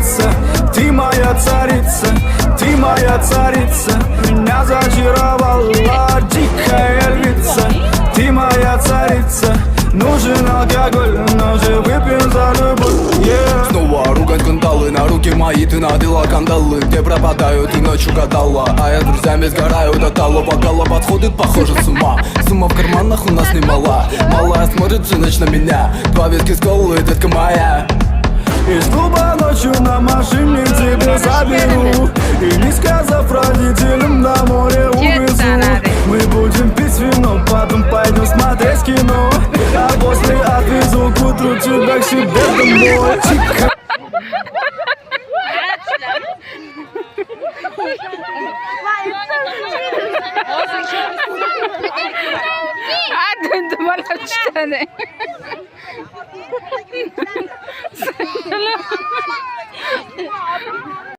царица, ты моя царица, ты моя царица. Меня зачаровала дикая львица, ты моя царица. Нужен алкоголь, но же выпьем за любовь. Снова ругать кандалы, на руки мои ты надела кандалы. Где пропадаю, ты ночью гадала, а я с друзьями сгораю до тала. Бокала подходит, похоже с ума. Сумма в карманах у нас немала. Малая смотрит всю ночь на меня. Два виски с колой, детка моя. Из клуба ночью на машине тебе заберу, и не сказав родителям, на море увезу. Мы будем пить вино, потом пойдем смотреть кино, а после отвезу к утру тебя к себе домой. Hadi